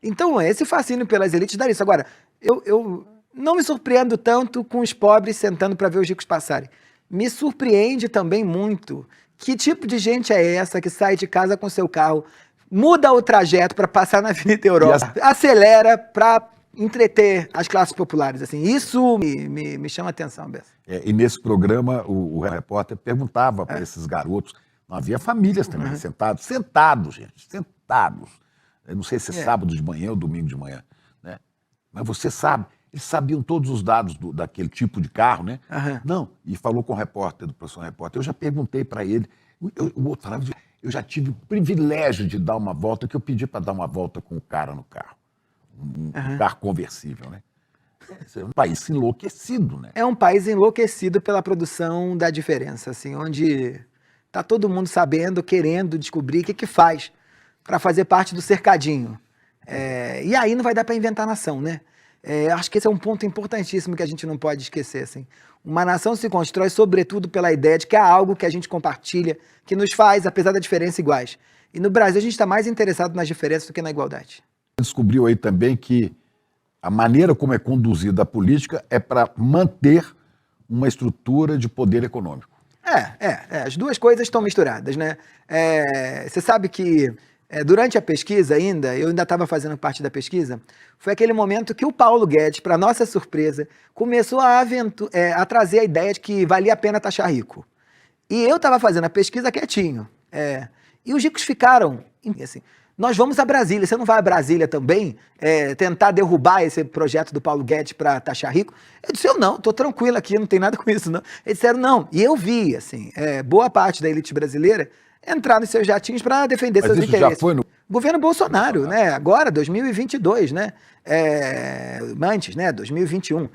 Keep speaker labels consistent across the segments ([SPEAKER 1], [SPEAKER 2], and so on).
[SPEAKER 1] Então, esse fascínio pelas elites dá isso. Agora, eu não me surpreendo tanto com os pobres sentando para ver os ricos passarem. Me surpreende também muito que tipo de gente é essa que sai de casa com seu carro, muda o trajeto para passar na Avenida Europa, acelera para entreter as classes populares. Assim, isso me chama a atenção, Bessa.
[SPEAKER 2] E nesse programa, o repórter perguntava para esses garotos, não havia famílias também, sentados, gente, sentados. Eu não sei se é sábado de manhã ou domingo de manhã, né? Mas você sabe, eles sabiam todos os dados daquele tipo de carro, né? Não, e falou com o repórter, do professor repórter, eu já perguntei para ele, o outro falava, eu já tive o privilégio de dar uma volta, que eu pedi para dar uma volta com o cara no carro, um carro conversível, né? É um país enlouquecido, né?
[SPEAKER 1] É um país enlouquecido pela produção da diferença, assim, onde tá todo mundo sabendo, querendo descobrir o que faz para fazer parte do cercadinho. E aí não vai dar para inventar nação, né? Acho que esse é um ponto importantíssimo que a gente não pode esquecer, assim. Uma nação se constrói sobretudo pela ideia de que há algo que a gente compartilha, que nos faz, apesar da diferença, iguais. E no Brasil a gente está mais interessado nas diferenças do que na igualdade.
[SPEAKER 2] Descobriu aí também que a maneira como é conduzida a política é para manter uma estrutura de poder econômico.
[SPEAKER 1] As duas coisas estão misturadas, né? Você sabe que durante a pesquisa eu ainda estava fazendo parte da pesquisa, foi aquele momento que o Paulo Guedes, para nossa surpresa, começou a trazer a ideia de que valia a pena taxar rico. E eu estava fazendo a pesquisa quietinho. E os ricos ficaram, assim, nós vamos a Brasília, você não vai a Brasília também tentar derrubar esse projeto do Paulo Guedes para taxar rico? Eu disse, eu não, estou tranquilo aqui, não tem nada com isso não. Eles disseram não, e eu vi, assim, boa parte da elite brasileira entrar nos seus jatinhos para defender seus interesses.
[SPEAKER 2] Já foi no
[SPEAKER 1] governo Bolsonaro, né? Agora, 2022, né? Antes, né? 2021.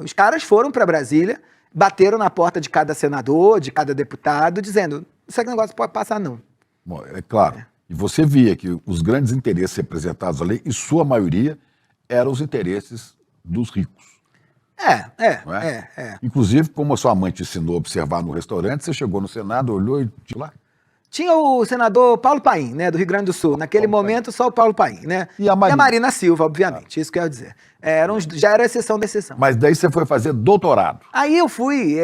[SPEAKER 1] Os caras foram para Brasília, bateram na porta de cada senador, de cada deputado, dizendo, isso aqui negócio pode passar não.
[SPEAKER 2] Bom, é claro. E você via que os grandes interesses representados ali, em sua maioria, eram os interesses dos ricos. Inclusive, como a sua mãe te ensinou a observar no restaurante, você chegou no Senado, olhou e tinha lá.
[SPEAKER 1] Tinha o senador Paulo Paim, né, do Rio Grande do Sul. Naquele momento, só o Paulo Paim, né? E a Marina Silva, obviamente, isso que eu ia dizer. Já era exceção da exceção.
[SPEAKER 2] Mas daí você foi fazer doutorado.
[SPEAKER 1] Aí eu fui,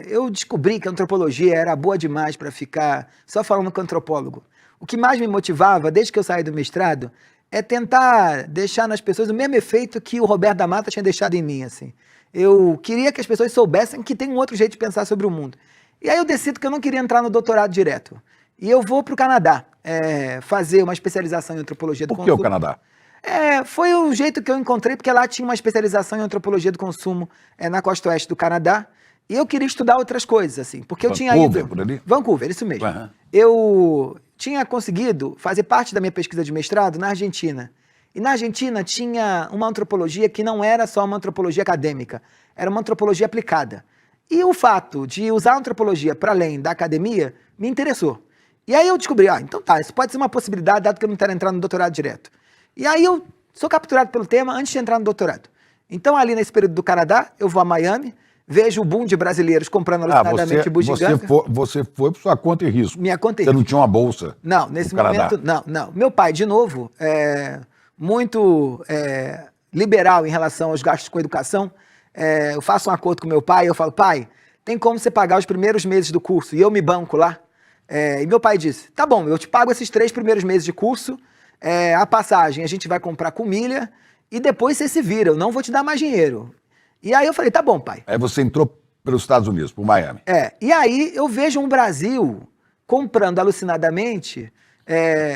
[SPEAKER 1] eu descobri que a antropologia era boa demais para ficar só falando com antropólogo. O que mais me motivava, desde que eu saí do mestrado, é tentar deixar nas pessoas o mesmo efeito que o Roberto da Mata tinha deixado em mim, assim. Eu queria que as pessoas soubessem que tem um outro jeito de pensar sobre o mundo. E aí eu decido que eu não queria entrar no doutorado direto. E eu vou para o Canadá fazer uma especialização em antropologia do consumo.
[SPEAKER 2] Por que o Canadá?
[SPEAKER 1] Foi o jeito que eu encontrei, porque lá tinha uma especialização em antropologia do consumo na costa oeste do Canadá. E eu queria estudar outras coisas, assim, porque eu tinha ido...
[SPEAKER 2] por ali?
[SPEAKER 1] Vancouver, isso mesmo. Eu tinha conseguido fazer parte da minha pesquisa de mestrado na Argentina. E na Argentina tinha uma antropologia que não era só uma antropologia acadêmica, era uma antropologia aplicada. E o fato de usar a antropologia para além da academia me interessou. E aí eu descobri, então tá, isso pode ser uma possibilidade, dado que eu não quero entrar no doutorado direto. E aí eu sou capturado pelo tema antes de entrar no doutorado. Então ali nesse período do Canadá, eu vou a Miami, vejo o boom de brasileiros comprando alucinadamente bugiganga.
[SPEAKER 2] Você foi por sua conta e risco.
[SPEAKER 1] Minha conta e
[SPEAKER 2] risco. Você
[SPEAKER 1] risco.
[SPEAKER 2] não tinha uma bolsa?
[SPEAKER 1] Não, nesse momento, não. Meu pai, de novo, muito liberal em relação aos gastos com educação. Eu faço um acordo com meu pai, eu falo, pai, tem como você pagar os primeiros meses do curso e eu me banco lá? E meu pai disse, tá bom, eu te pago esses 3 primeiros meses de curso, a passagem a gente vai comprar com milha e depois você se vira, eu não vou te dar mais dinheiro. E aí eu falei, tá bom, pai.
[SPEAKER 2] Aí você entrou pelos Estados Unidos, por Miami.
[SPEAKER 1] E aí eu vejo um Brasil comprando alucinadamente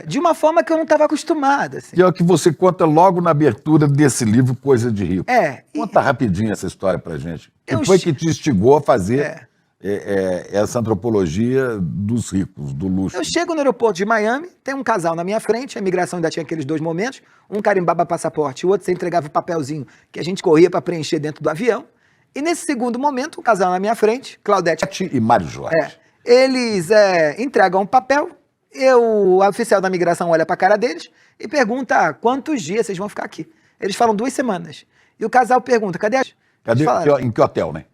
[SPEAKER 1] de uma forma que eu não estava acostumado. Assim.
[SPEAKER 2] Que é o que você conta logo na abertura desse livro, Coisa de Rico. Conta rapidinho essa história pra gente. O que foi que te instigou a fazer essa antropologia dos ricos, do luxo?
[SPEAKER 1] Eu chego no aeroporto de Miami, tem um casal na minha frente, a imigração ainda tinha aqueles 2 momentos, um carimbava passaporte, o outro você entregava o papelzinho que a gente corria para preencher dentro do avião. E nesse segundo momento, um casal na minha frente, Claudete
[SPEAKER 2] e Mário Jorge.
[SPEAKER 1] Eles entregam um papel, o oficial da migração olha para a cara deles e pergunta quantos dias vocês vão ficar aqui. Eles falam 2 semanas. E o casal pergunta, cadê?
[SPEAKER 2] Em que hotel, né?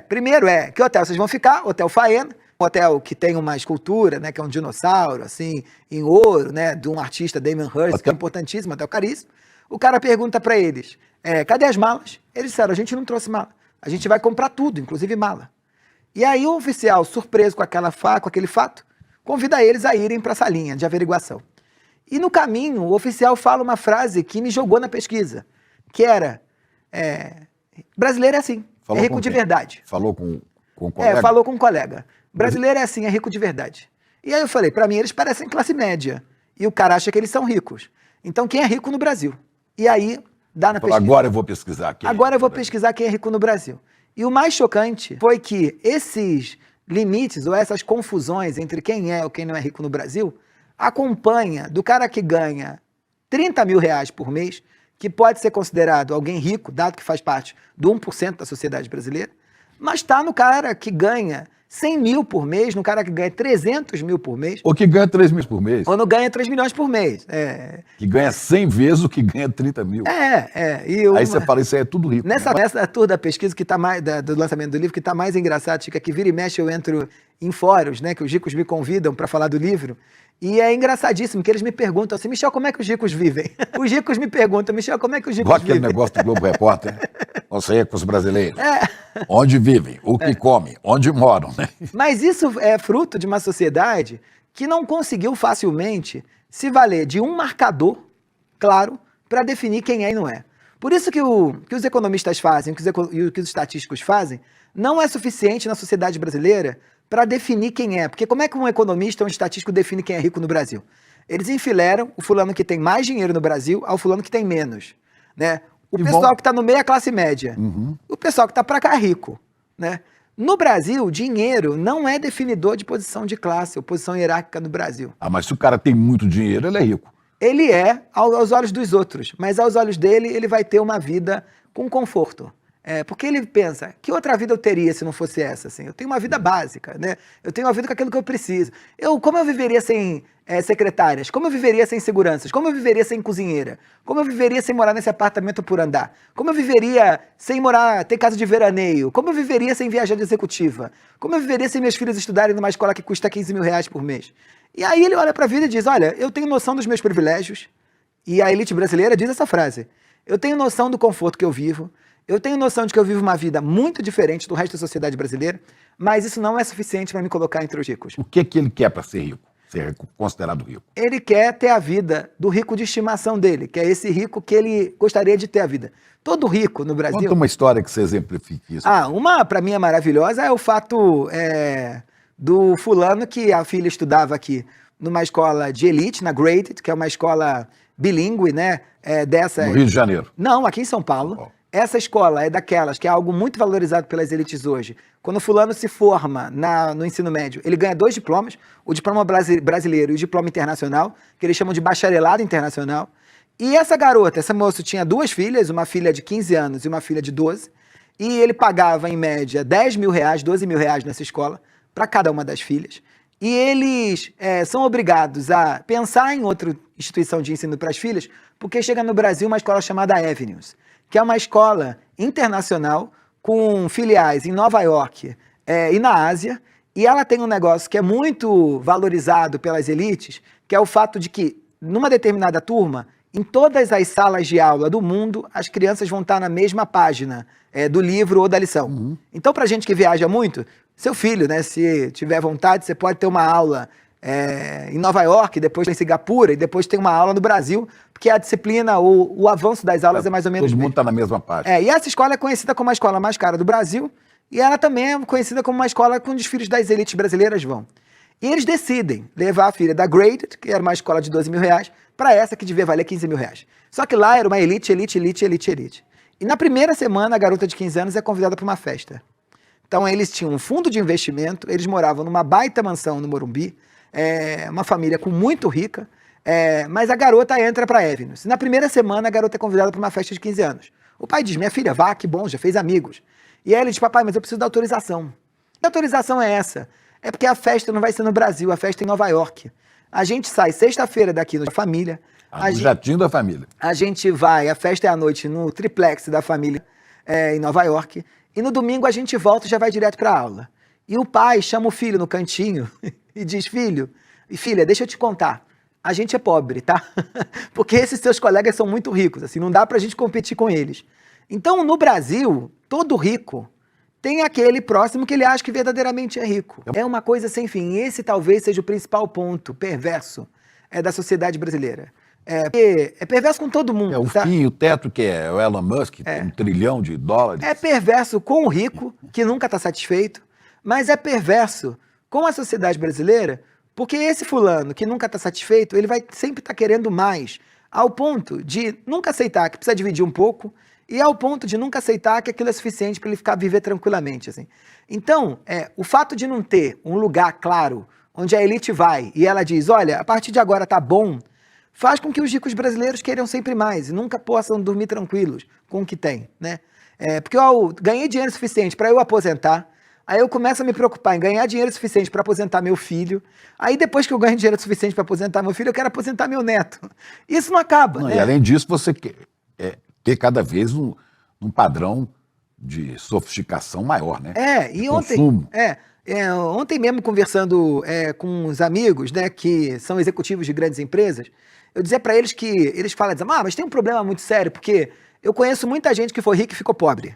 [SPEAKER 1] Primeiro que hotel vocês vão ficar, Hotel Faena, hotel que tem uma escultura, né, que é um dinossauro, assim, em ouro, né, de um artista, Damien Hirst, que é importantíssimo, hotel caríssimo. O cara pergunta para eles, cadê as malas? Eles disseram, a gente não trouxe mala. A gente vai comprar tudo, inclusive mala. E aí o oficial, surpreso com aquele fato, convida eles a irem para a salinha de averiguação. E no caminho, o oficial fala uma frase que me jogou na pesquisa, que era, brasileiro é assim,
[SPEAKER 2] Falou
[SPEAKER 1] é rico
[SPEAKER 2] com
[SPEAKER 1] de
[SPEAKER 2] quem?
[SPEAKER 1] verdade.
[SPEAKER 2] Falou com o colega?
[SPEAKER 1] Falou com um colega. Brasileiro é assim, é rico de verdade. E aí eu falei, para mim eles parecem classe média. E o cara acha que eles são ricos. Então quem é rico no Brasil? E aí, dá na pesquisa.
[SPEAKER 2] Agora eu vou pesquisar aqui.
[SPEAKER 1] Agora eu vou pesquisar quem é rico no Brasil. E o mais chocante foi que esses limites ou essas confusões entre quem é ou quem não é rico no Brasil acompanha do cara que ganha 30 mil reais por mês, que pode ser considerado alguém rico, dado que faz parte do 1% da sociedade brasileira, mas está no cara que ganha 100 mil por mês, no cara que ganha 300 mil por mês.
[SPEAKER 2] Ou que ganha 3 mil por mês.
[SPEAKER 1] Ou não ganha 3 milhões por mês.
[SPEAKER 2] Que ganha 100 vezes o que ganha 30 mil. Aí você fala, isso aí é tudo rico.
[SPEAKER 1] Nessa tour da pesquisa, que tá mais, do lançamento do livro, que está mais engraçado, Chica, que vira e mexe eu entro em fóruns, né, que os ricos me convidam para falar do livro. E é engraçadíssimo que eles me perguntam assim, Michel, como é que os ricos vivem? Os ricos me perguntam, Michel, como é que os ricos
[SPEAKER 2] Igual
[SPEAKER 1] vivem?
[SPEAKER 2] aquele negócio do Globo Repórter, os ricos brasileiros. Onde vivem, o que comem, onde moram, né?
[SPEAKER 1] Mas isso é fruto de uma sociedade que não conseguiu facilmente se valer de um marcador, claro, para definir quem é e não é. Por isso que os economistas fazem, e o que os estatísticos fazem, não é suficiente na sociedade brasileira para definir quem é. Porque como é que um economista ou um estatístico define quem é rico no Brasil? Eles enfileiram o fulano que tem mais dinheiro no Brasil ao fulano que tem menos, né? O pessoal que está no meio é a classe média. O pessoal que está para cá é rico, né? No Brasil, dinheiro não é definidor de posição de classe ou posição hierárquica no Brasil.
[SPEAKER 2] Mas se o cara tem muito dinheiro, ele é rico.
[SPEAKER 1] Ele é aos olhos dos outros, mas aos olhos dele, ele vai ter uma vida com conforto. Porque ele pensa, que outra vida eu teria se não fosse essa? Assim? Eu tenho uma vida básica, né? Eu tenho uma vida com aquilo que eu preciso. Como eu viveria sem secretárias? Como eu viveria sem seguranças? Como eu viveria sem cozinheira? Como eu viveria sem morar nesse apartamento por andar? Como eu viveria sem ter casa de veraneio? Como eu viveria sem viajar de executiva? Como eu viveria sem meus filhos estudarem numa escola que custa 15 mil reais por mês? E aí ele olha para a vida e diz, olha, eu tenho noção dos meus privilégios, e a elite brasileira diz essa frase, eu tenho noção do conforto que eu vivo, eu tenho noção de que eu vivo uma vida muito diferente do resto da sociedade brasileira, mas isso não é suficiente para me colocar entre os ricos.
[SPEAKER 2] O que ele quer para ser rico? Ser considerado rico?
[SPEAKER 1] Ele quer ter a vida do rico de estimação dele, que é esse rico que ele gostaria de ter a vida. Todo rico no Brasil...
[SPEAKER 2] Conta uma história que você exemplifique isso.
[SPEAKER 1] Uma, para mim, é maravilhosa, é o fato do fulano que a filha estudava aqui numa escola de elite, na Graded, que é uma escola bilíngue, né?
[SPEAKER 2] No Rio de Janeiro?
[SPEAKER 1] Não, aqui em São Paulo. Essa escola é daquelas que é algo muito valorizado pelas elites hoje. Quando o fulano se forma no ensino médio, ele ganha 2 diplomas, o diploma brasileiro e o diploma internacional, que eles chamam de bacharelado internacional. E essa moça tinha 2 filhas, uma filha de 15 anos e uma filha de 12, e ele pagava, em média, 10 mil reais, 12 mil reais nessa escola, para cada uma das filhas. E eles são obrigados a pensar em outra instituição de ensino para as filhas, porque chega no Brasil uma escola chamada Avenues, que é uma escola internacional com filiais em Nova York e na Ásia, e ela tem um negócio que é muito valorizado pelas elites, que é o fato de que, numa determinada turma, em todas as salas de aula do mundo, as crianças vão estar na mesma página do livro ou da lição. Então, para gente que viaja muito, seu filho, né, se tiver vontade, você pode ter uma aula em Nova York, depois em Singapura, e depois tem uma aula no Brasil, porque a disciplina, o avanço das aulas é mais ou menos...
[SPEAKER 2] Todo mundo está na mesma página.
[SPEAKER 1] E essa escola é conhecida como a escola mais cara do Brasil, e ela também é conhecida como uma escola onde os filhos das elites brasileiras vão. E eles decidem levar a filha da Graded, que era uma escola de 12 mil reais, para essa que devia valer 15 mil reais. Só que lá era uma elite. E na primeira semana, a garota de 15 anos é convidada para uma festa. Então eles tinham um fundo de investimento, eles moravam numa baita mansão no Morumbi, uma família muito rica, mas a garota entra para Avenues. Na primeira semana, a garota é convidada para uma festa de 15 anos. O pai diz, minha filha, vá, que bom, já fez amigos. E aí ele diz, papai, mas eu preciso da autorização. Que autorização é essa? É porque a festa não vai ser no Brasil, a festa é em Nova York. A gente sai sexta-feira daqui na família.
[SPEAKER 2] No jatinho da família.
[SPEAKER 1] A gente vai, a festa é à noite no triplex da família em Nova York. E no domingo a gente volta e já vai direto para a aula. E o pai chama o filho no cantinho e diz, filho e filha, deixa eu te contar, a gente é pobre, tá? Porque esses seus colegas são muito ricos, assim, não dá pra gente competir com eles. Então, no Brasil, todo rico tem aquele próximo que ele acha que verdadeiramente é rico. É uma coisa sem fim. E esse talvez seja o principal ponto perverso da sociedade brasileira. É perverso com todo mundo.
[SPEAKER 2] O fim, o teto que é o Elon Musk, tem $1 trilhão.
[SPEAKER 1] É perverso com o rico, que nunca está satisfeito, mas é perverso com a sociedade brasileira, porque esse fulano que nunca está satisfeito, ele vai sempre estar querendo mais, ao ponto de nunca aceitar que precisa dividir um pouco, e ao ponto de nunca aceitar que aquilo é suficiente para ele viver tranquilamente. Assim. Então, o fato de não ter um lugar claro onde a elite vai e ela diz, olha, a partir de agora tá bom, faz com que os ricos brasileiros queiram sempre mais e nunca possam dormir tranquilos com o que tem, né? Porque eu ganhei dinheiro suficiente para eu aposentar, aí eu começo a me preocupar em ganhar dinheiro suficiente para aposentar meu filho, aí depois que eu ganho dinheiro suficiente para aposentar meu filho, eu quero aposentar meu neto. Isso não acaba, né?
[SPEAKER 2] E além disso, você quer ter cada vez um padrão de sofisticação maior, né?
[SPEAKER 1] E ontem mesmo conversando com uns amigos, né, que são executivos de grandes empresas, eu dizia para eles que eles falam, mas tem um problema muito sério, porque eu conheço muita gente que foi rica e ficou pobre.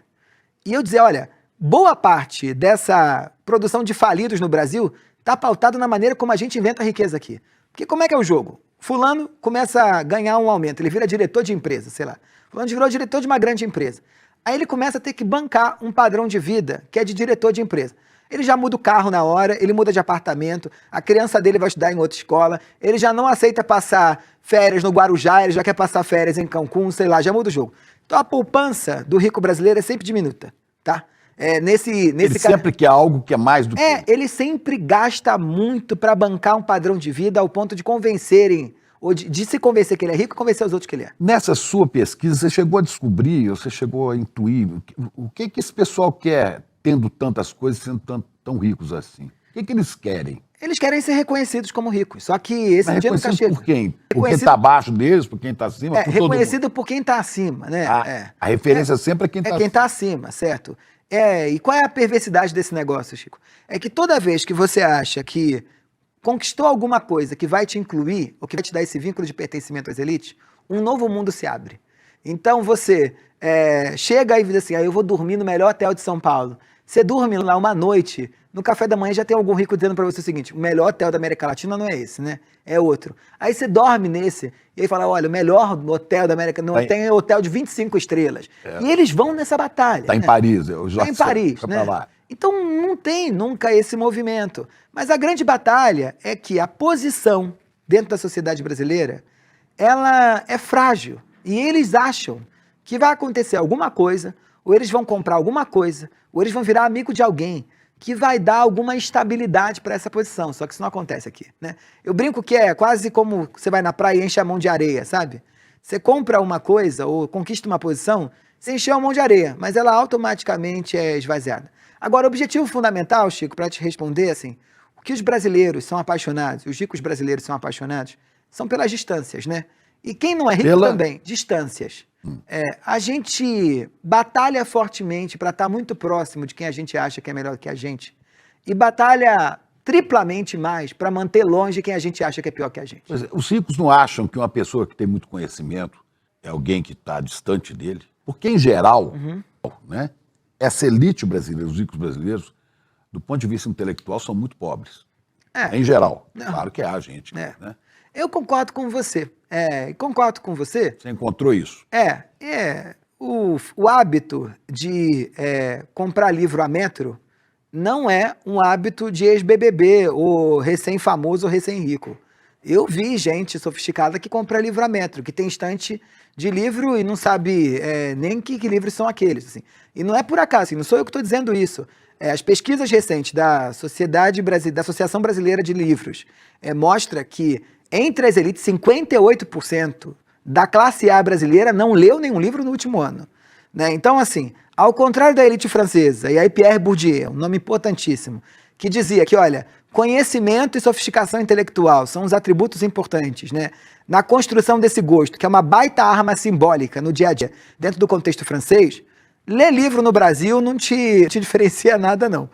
[SPEAKER 1] E eu dizia, olha, boa parte dessa produção de falidos no Brasil está pautada na maneira como a gente inventa a riqueza aqui. Porque como é que é o jogo? Fulano começa a ganhar um aumento, ele vira diretor de empresa, sei lá. Fulano virou diretor de uma grande empresa. Aí ele começa a ter que bancar um padrão de vida que é de diretor de empresa. Ele já muda o carro na hora, ele muda de apartamento, a criança dele vai estudar em outra escola, ele já não aceita passar férias no Guarujá, ele já quer passar férias em Cancún, sei lá, já muda o jogo. Então a poupança do rico brasileiro é sempre diminuta, tá? Ele
[SPEAKER 2] sempre quer algo que é mais do que...
[SPEAKER 1] ele sempre gasta muito para bancar um padrão de vida ao ponto de convencerem, ou de se convencer que ele é rico e convencer os outros que ele é.
[SPEAKER 2] Nessa sua pesquisa, você chegou a descobrir, você chegou a intuir o que esse pessoal quer tendo tantas coisas, sendo tão ricos assim? O que eles querem?
[SPEAKER 1] Eles querem ser reconhecidos como ricos, só que esse dia nunca chega.
[SPEAKER 2] Por quem? Por quem está abaixo deles, por quem está acima?
[SPEAKER 1] Reconhecido por quem está acima, né?
[SPEAKER 2] A referência sempre é quem está acima.
[SPEAKER 1] É quem está acima, certo? E qual é a perversidade desse negócio, Chico? É que toda vez que você acha que conquistou alguma coisa que vai te incluir, ou que vai te dar esse vínculo de pertencimento às elites, um novo mundo se abre. Então você chega e diz assim, eu vou dormir no melhor hotel de São Paulo. Você dorme lá uma noite, no café da manhã já tem algum rico dizendo para você o seguinte, o melhor hotel da América Latina não é esse, né? É outro. Aí você dorme nesse, e aí fala, olha, o melhor hotel da América não tem hotel de 25 estrelas. E eles vão nessa batalha.
[SPEAKER 2] Está em Paris, eu já sei.
[SPEAKER 1] Está em Paris, né? Então não tem nunca esse movimento. Mas a grande batalha é que a posição dentro da sociedade brasileira, ela é frágil. E eles acham que vai acontecer alguma coisa, ou eles vão comprar alguma coisa, ou eles vão virar amigo de alguém que vai dar alguma estabilidade para essa posição. Só que isso não acontece aqui, né? Eu brinco que é quase como você vai na praia e enche a mão de areia, sabe? Você compra uma coisa ou conquista uma posição, você encheu a mão de areia, mas ela automaticamente é esvaziada. Agora, o objetivo fundamental, Chico, para te responder, assim, o que os brasileiros são apaixonados, os ricos brasileiros são apaixonados, são pelas distâncias, né? E quem não é rico também, distâncias. A gente batalha fortemente para estar muito próximo de quem a gente acha que é melhor que a gente. E batalha triplamente mais para manter longe quem a gente acha que é pior que a gente.
[SPEAKER 2] Os ricos não acham que uma pessoa que tem muito conhecimento é alguém que está distante dele? Porque, em geral, né, essa elite brasileira, os ricos brasileiros, do ponto de vista intelectual, são muito pobres. Em geral. Claro que há gente. Né?
[SPEAKER 1] Eu concordo com você. Concordo com você.
[SPEAKER 2] Você encontrou isso?
[SPEAKER 1] O hábito de comprar livro a metro não é um hábito de ex-BBB, ou recém-famoso ou recém-rico. Eu vi gente sofisticada que compra livro a metro, que tem estante de livro e não sabe nem que livros são aqueles. Assim. E não é por acaso, assim, não sou eu que estou dizendo isso. As pesquisas recentes da Associação Brasileira de Livros mostram que entre as elites, 58% da classe A brasileira não leu nenhum livro no último ano. Né? Então, assim, ao contrário da elite francesa, e aí Pierre Bourdieu, um nome importantíssimo, que dizia que, olha, conhecimento e sofisticação intelectual são os atributos importantes, né? Na construção desse gosto, que é uma baita arma simbólica no dia a dia, dentro do contexto francês, ler livro no Brasil não te diferencia nada, não.